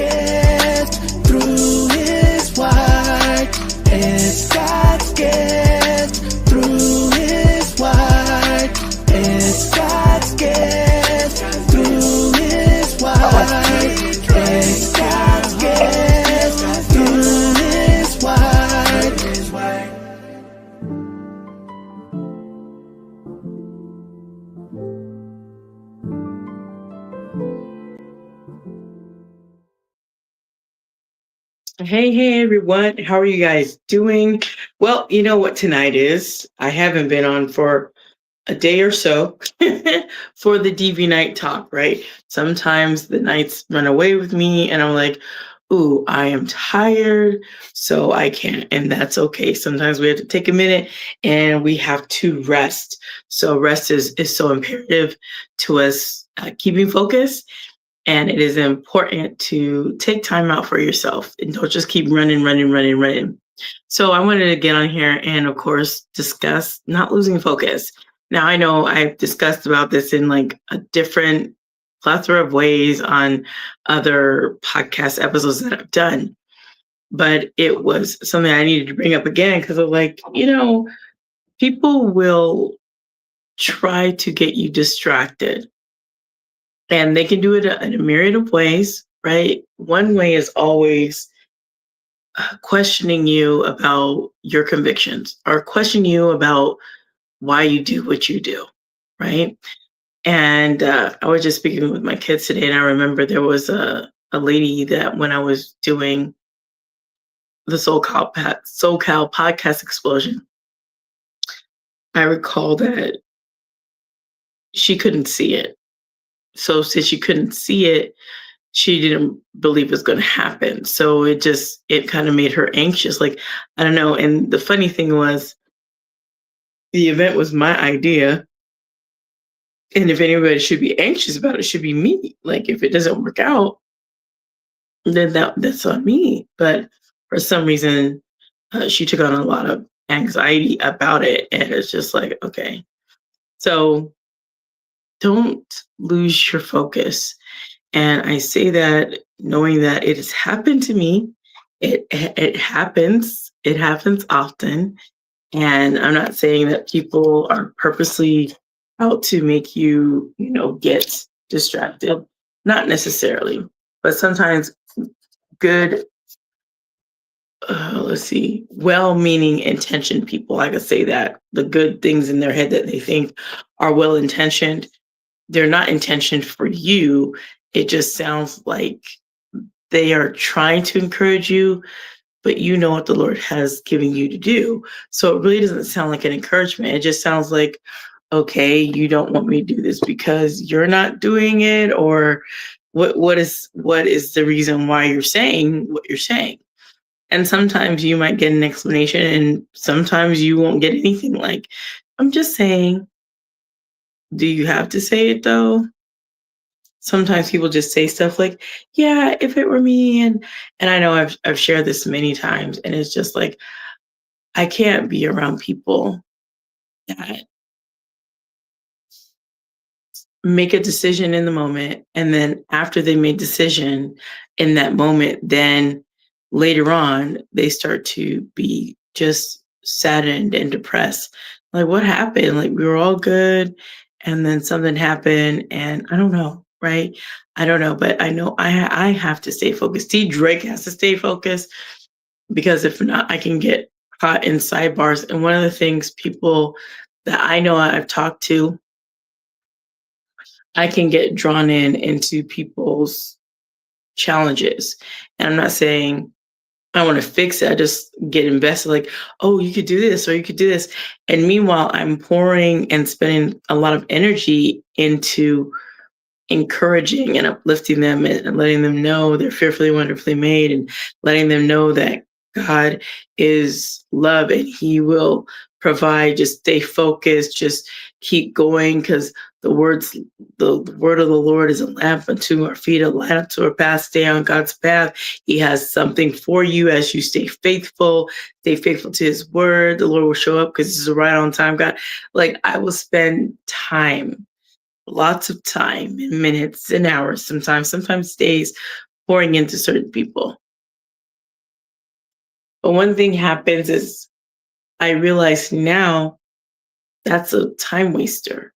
gift through His word. It's God's gift through His word. It's God's gift through His word. It's God's gift through His word. Hey, everyone. How are you guys doing? Well, you know what tonight is. I haven't been on for a day or so for the DV night talk, right? Sometimes the nights run away with me and I'm like, ooh, I am tired, so I can't. And that's okay. Sometimes we have to take a minute and we have to rest. So rest is so imperative to us keeping focus. And it is important to take time out for yourself and don't just keep running. So I wanted to get on here and, of course, discuss not losing focus. Now, I know I've discussed about this in like a different plethora of ways on other podcast episodes that I've done, but it was something I needed to bring up again because of like, people will try to get you distracted. And they can do it in a myriad of ways, right? One way is always questioning you about your convictions or questioning you about why you do what you do, right? And I was just speaking with my kids today, and I remember there was a lady that when I was doing the SoCal podcast explosion, I recall that she couldn't see it. So since she couldn't see it, she didn't believe it was going to happen. So it kind of made her anxious. Like, I don't know. And the funny thing was, the event was my idea. And if anybody should be anxious about it, should be me. Like, if it doesn't work out, then that's on me. But for some reason, she took on a lot of anxiety about it. And it's just like, okay. So don't lose your focus. And I say that knowing that it has happened to me. It happens. It happens often. And I'm not saying that people are purposely out to make you, get distracted. Not necessarily. But sometimes good, well-meaning intentioned people, I could say that, the good things in their head that they think are well-intentioned, they're not intentioned for you. It just sounds like they are trying to encourage you, but you know what the Lord has given you to do. So it really doesn't sound like an encouragement. It just sounds like, okay, you don't want me to do this because you're not doing it, or what is the reason why you're saying what you're saying? And sometimes you might get an explanation and sometimes you won't get anything. Like, I'm just saying, do you have to say it though? Sometimes people just say stuff like, yeah, if it were me. And I know I've shared this many times, and it's just like, I can't be around people that make a decision in the moment. And then after they made decision in that moment, then later on, they start to be just saddened and depressed. Like, what happened? Like, we were all good. And then something happened, and I don't know, right? I don't know, but I know I have to stay focused. T.Drake has to stay focused, because if not, I can get caught in sidebars. And one of the things people that I know I've talked to, I can get drawn into people's challenges. And I'm not saying I want to fix it. I just get invested, like, oh, you could do this or you could do this. And meanwhile, I'm pouring and spending a lot of energy into encouraging and uplifting them and letting them know they're fearfully, wonderfully made, and letting them know that God is love and He will provide. Just stay focused, just keep going, because the word of the Lord is a lamp unto our feet, a light unto our path. Stay on God's path. He has something for you as you stay faithful to His word. The Lord will show up because He's a right on time God. Like, I will spend time, lots of time, in minutes and hours, sometimes days, pouring into certain people. But one thing happens is I realize now that's a time waster.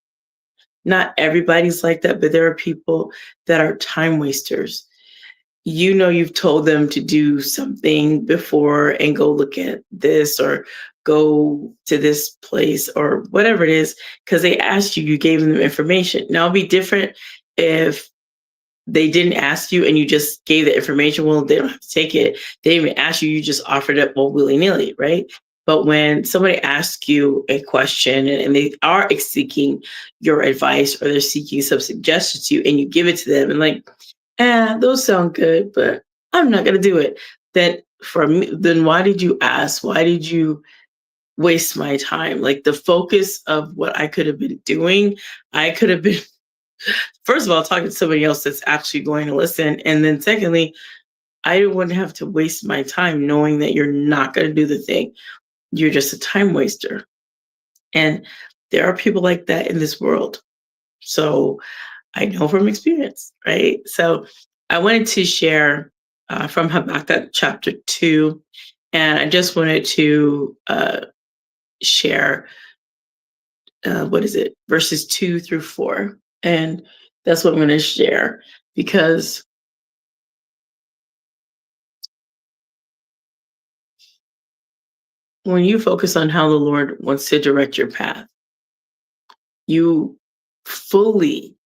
Not everybody's like that, but there are people that are time wasters. You know, you've told them to do something before and go look at this or go to this place or whatever it is, because they asked you, you gave them information. Now, it'll be different if they didn't ask you and you just gave the information. Well, they don't have to take it. They didn't even ask you, you just offered it all willy-nilly, right? But when somebody asks you a question and they are seeking your advice or they're seeking some suggestions to you and you give it to them and like, those sound good, but I'm not gonna do it. Then for me, then why did you ask? Why did you waste my time? Like the focus of what I could have been doing, I could have been first of all, talking to somebody else that's actually going to listen. And then secondly, I wouldn't have to waste my time knowing that you're not going to do the thing. You're just a time waster. And there are people like that in this world. So I know from experience, right? So I wanted to share from Habakkuk chapter 2. And I just wanted to share, verses 2 through 4. And that's what I'm going to share because when you focus on how the Lord wants to direct your path, you fully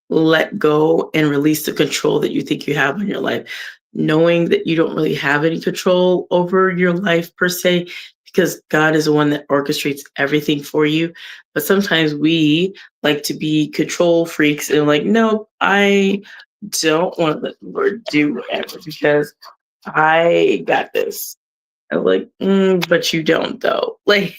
let go and release the control that you think you have in your life, knowing that you don't really have any control over your life per se, because God is the one that orchestrates everything for you. But sometimes we like to be control freaks and like, no, I don't want to let the Lord do whatever because I got this. I'm like, but you don't though. Like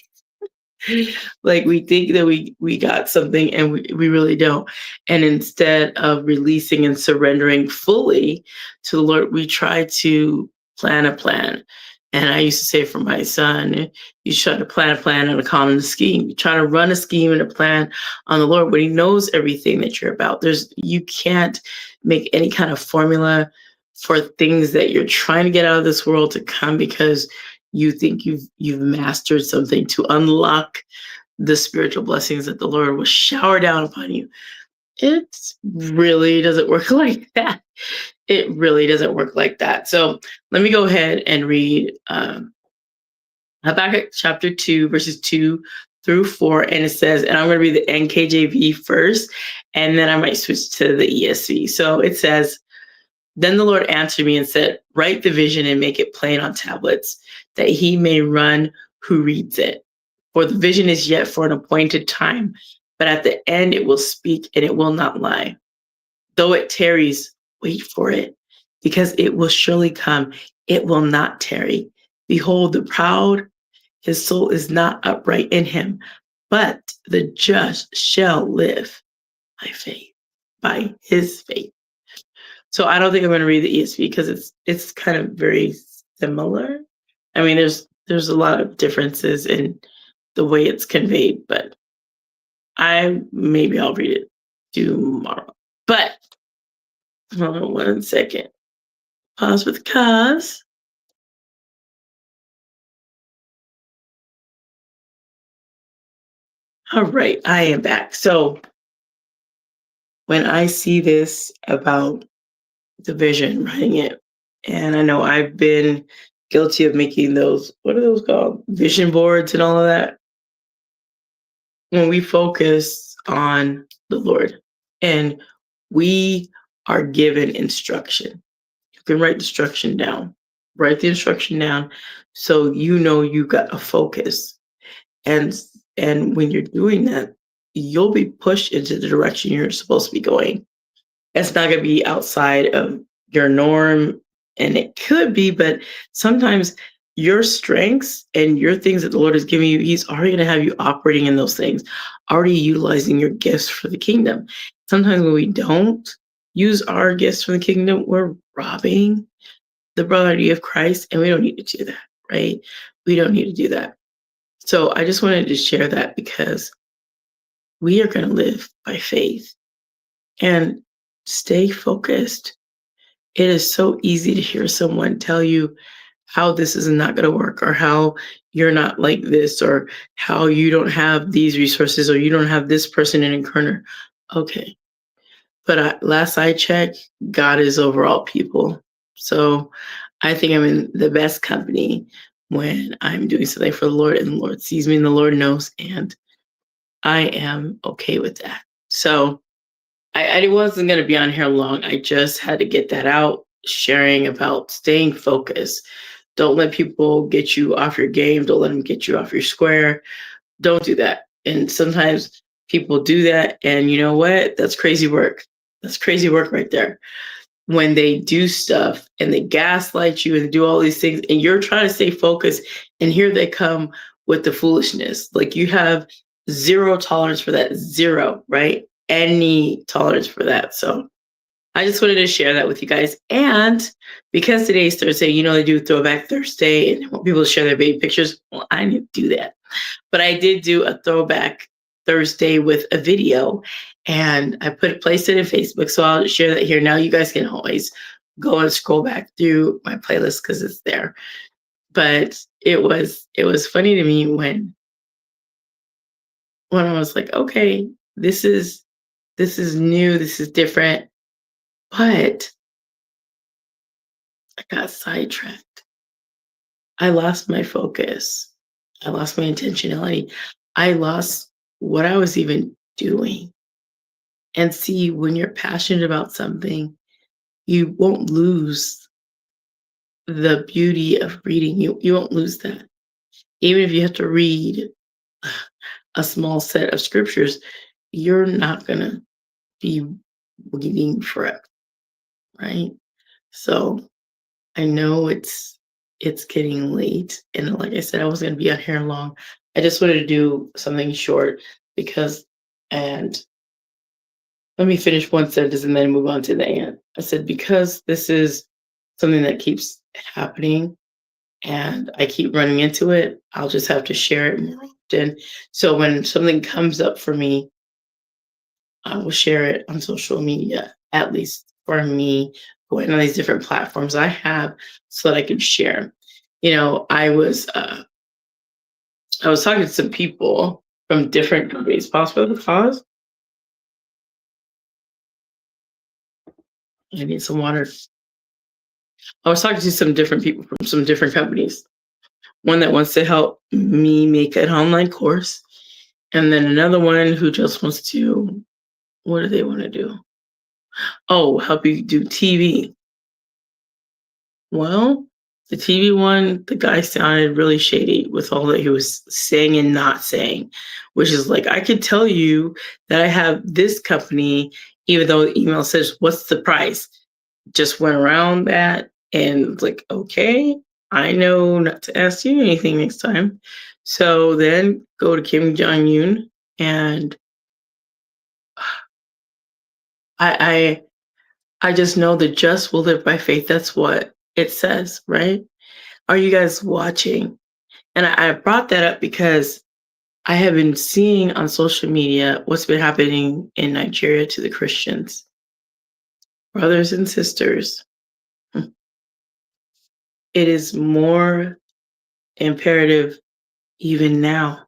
we think that we got something and we really don't. And instead of releasing and surrendering fully to the Lord, we try to plan a plan. And I used to say for my son, you try to plan a plan and a common scheme. You try to run a scheme and a plan on the Lord when He knows everything that you're about. You can't make any kind of formula for things that you're trying to get out of this world to come because you think you've mastered something to unlock the spiritual blessings that the Lord will shower down upon you. It really doesn't work like that. It really doesn't work like that. So let me go ahead and read Habakkuk chapter 2, verses 2 through 4. And it says, and I'm going to read the NKJV first, and then I might switch to the ESV. So it says, then the Lord answered me and said, write the vision and make it plain on tablets, that he may run who reads it. For the vision is yet for an appointed time, but at the end it will speak and it will not lie. Though it tarries, wait for it, because it will surely come. It will not tarry. Behold, the proud, his soul is not upright in him, but the just shall live by faith, by his faith. So I don't think I'm going to read the ESV because it's kind of very similar. I mean, there's a lot of differences in the way it's conveyed, but maybe I'll read it tomorrow. But hold on 1 second. Pause with cause. All right, I am back. So when I see this about the vision, writing it, and I know I've been guilty of making those, what are those called? Vision boards and all of that. When we focus on the Lord and we are given instruction, you can write the instruction down. Write the instruction down so you know you got a focus. And when you're doing that, you'll be pushed into the direction you're supposed to be going. It's not going to be outside of your norm, and it could be, but sometimes your strengths and your things that the Lord has given you, He's already going to have you operating in those things, already utilizing your gifts for the kingdom. Sometimes when we don't use our gifts for the kingdom, we're robbing the body of Christ, and we don't need to do that, right? We don't need to do that. So I just wanted to share that because we are going to live by faith and stay focused. It is so easy to hear someone tell you how this is not going to work, or how you're not like this, or how you don't have these resources, or you don't have this person in a corner. Okay. But last I checked, God is over all people. So I think I'm in the best company when I'm doing something for the Lord, and the Lord sees me and the Lord knows, and I am okay with that. So I wasn't going to be on here long. I just had to get that out, sharing about staying focused. Don't let people get you off your game. Don't let them get you off your square. Don't do that. And sometimes people do that. And you know what? That's crazy work. That's crazy work right there. When they do stuff and they gaslight you and do all these things, and you're trying to stay focused, and here they come with the foolishness. Like, you have zero tolerance for that. Zero, right? Any tolerance for that. So I just wanted to share that with you guys. And because today's Thursday, they do Throwback Thursday and they want people to share their baby pictures. Well, I didn't do that. But I did do a Throwback Thursday with a video, and I placed it in Facebook. So I'll share that here. Now you guys can always go and scroll back through my playlist because it's there. But it was funny to me when I was like, okay, this is new, this is different. But I got sidetracked. I lost my focus. I lost my intentionality. I lost what I was even doing. And see, when you're passionate about something, you won't lose the beauty of reading. You won't lose that. Even if you have to read a small set of scriptures, you're not going to be reading forever, right? So I know it's getting late, and like I said, I wasn't going to be out here long. I just wanted to do something short because, and let me finish one sentence and then move on to the end. I said, because this is something that keeps happening and I keep running into it, I'll just have to share it more often. So when something comes up for me, I will share it on social media, at least for me, going on these different platforms I have so that I can share. I was talking to some people from different companies. Pause for the cause. I need some water. I was talking to some different people from some different companies. One that wants to help me make an online course, and then another one who just wants to, what do they want to do? Oh, help you do TV. Well, the TV one, the guy sounded really shady with all that he was saying and not saying, which is like, I could tell you that I have this company, even though the email says, what's the price? Just went around that and like, okay, I know not to ask you anything next time. So then go to Kim Jong-un, and I just know the just will live by faith. That's what it says, right? Are you guys watching? And I brought that up because I have been seeing on social media what's been happening in Nigeria to the Christians. Brothers and sisters, it is more imperative even now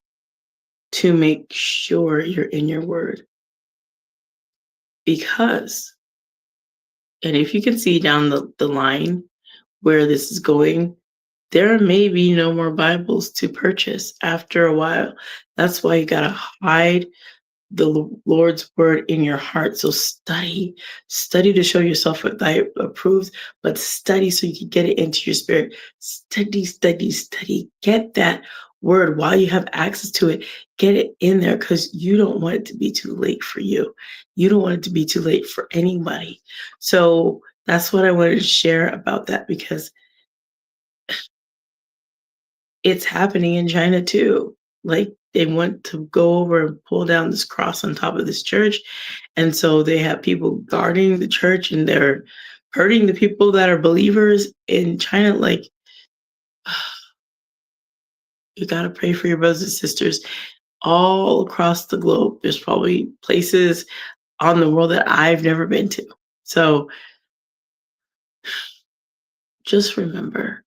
to make sure you're in your word. Because, and if you can see down the line where this is going, there may be no more Bibles to purchase after a while. That's why you got to hide the Lord's word in your heart. So study to show yourself what thy approves, but study so you can get it into your spirit. Study. Get that word while you have access to it. Get it in there, because you don't want it to be too late for you. You don't want it to be too late for anybody. So that's what I wanted to share about that, because it's happening in China too. Like, they want to go over and pull down this cross on top of this church. And so they have people guarding the church, and they're hurting the people that are believers in China. Like, you got to pray for your brothers and sisters all across the globe. There's probably places on the world that I've never been to. So just remember,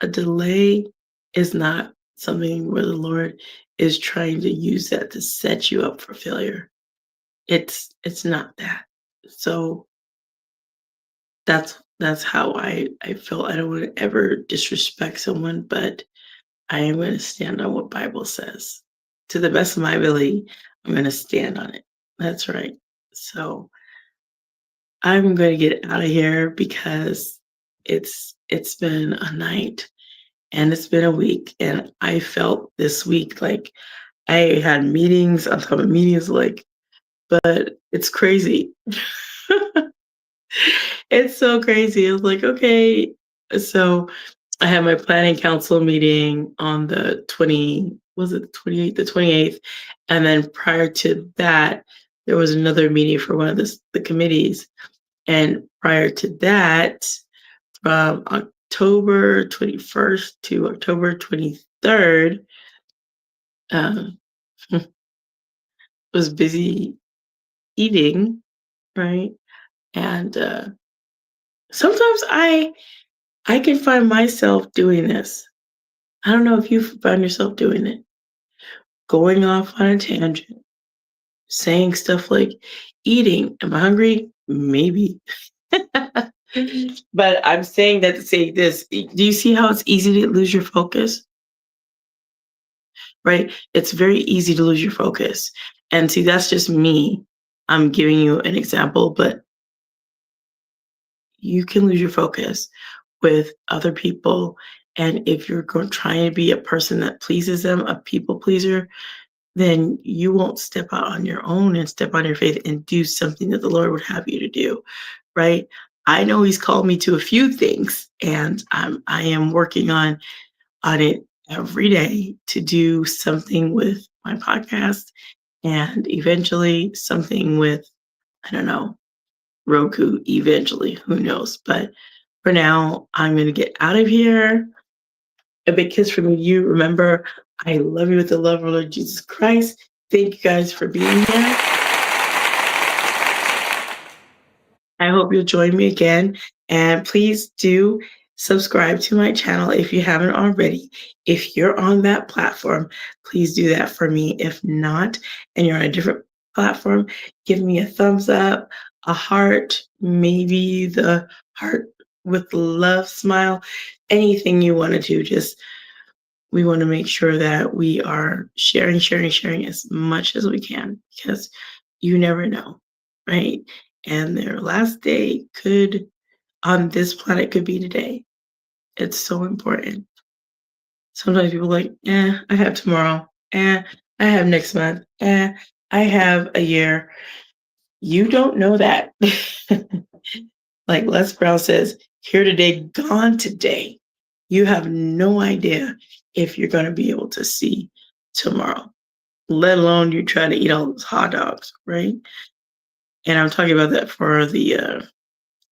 a delay is not something where the Lord is trying to use that to set you up for failure. It's not that. So that's how I feel. I don't want to ever disrespect someone, but I am going to stand on what Bible says. To the best of my ability, I'm going to stand on it. That's right. So I'm going to get out of here because it's been a night and it's been a week, and I felt this week like I had meetings on top of meetings, like, but it's crazy. It's so crazy. It's like, okay. So I had my planning council meeting on the 20, was it the 28th? The 28th. And then prior to that, there was another meeting for one of the committees. And prior to that, from October 21st to October 23rd, um, was busy eating, right? And sometimes I can find myself doing this. I don't know if you find yourself doing it, going off on a tangent, saying stuff like, eating, am I hungry? Maybe. But I'm saying that to say this. Do you see how it's easy to lose your focus? Right? It's very easy to lose your focus. And see, that's just me. I'm giving you an example, but you can lose your focus with other people. And if you're trying to be a person that pleases them, a people pleaser, then you won't step out on your own and step on your faith and do something that the Lord would have you to do, right? I know He's called me to a few things, and I am working on it every day to do something with my podcast and eventually something with, I don't know, Roku, eventually, who knows? But for now, I'm going to get out of here. A big kiss from you. Remember, I love you with the love of Lord Jesus Christ. Thank you guys for being here. I hope you'll join me again. And please do subscribe to my channel if you haven't already. If you're on that platform, please do that for me. If not, and you're on a different platform, give me a thumbs up, a heart, maybe the heart with love smile, anything you want to do. Just we want to make sure that we are sharing as much as we can, because you never know, right? And their last day on this planet could be today. It's so important. Sometimes people are like, I have tomorrow. I have next month. I have a year. You don't know that. Like Les Brown says, here today, gone today. You have no idea if you're going to be able to see tomorrow, let alone you try to eat all those hot dogs, right? And I'm talking about that for the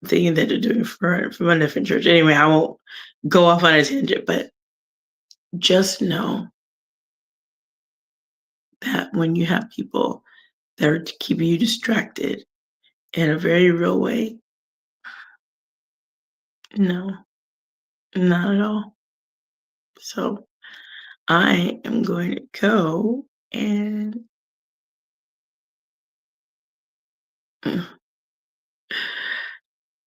thing that they're doing for my different church. Anyway, I won't go off on a tangent, but just know that when you have people that are keeping you distracted in a very real way, no, not at all. So I am going to go and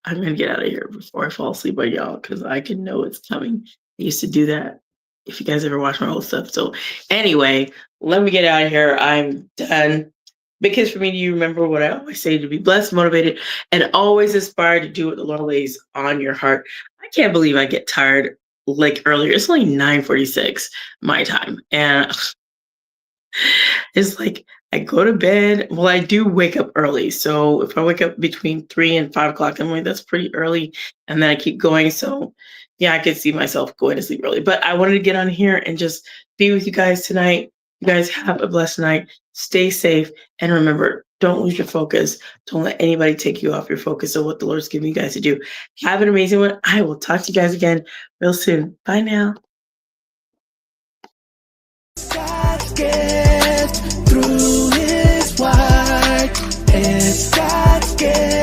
I'm going to get out of here before I fall asleep on y'all, because I can know it's coming. I used to do that if you guys ever watch my old stuff. So anyway, let me get out of here. I'm done. Because for me, you remember what I always say, to be blessed, motivated, and always inspired to do what the Lord lays on your heart. I can't believe I get tired like earlier. It's only 9:46 my time. And it's like I go to bed. Well, I do wake up early. So if I wake up between 3 and 5 o'clock, I'm like, that's pretty early. And then I keep going. So yeah, I could see myself going to sleep early. But I wanted to get on here and just be with you guys tonight. You guys have a blessed night. Stay safe. And remember, don't lose your focus. Don't let anybody take you off your focus of what the Lord's giving you guys to do. Have an amazing one. I will talk to you guys again real soon. Bye now. God's gift through His word. It's God's gift.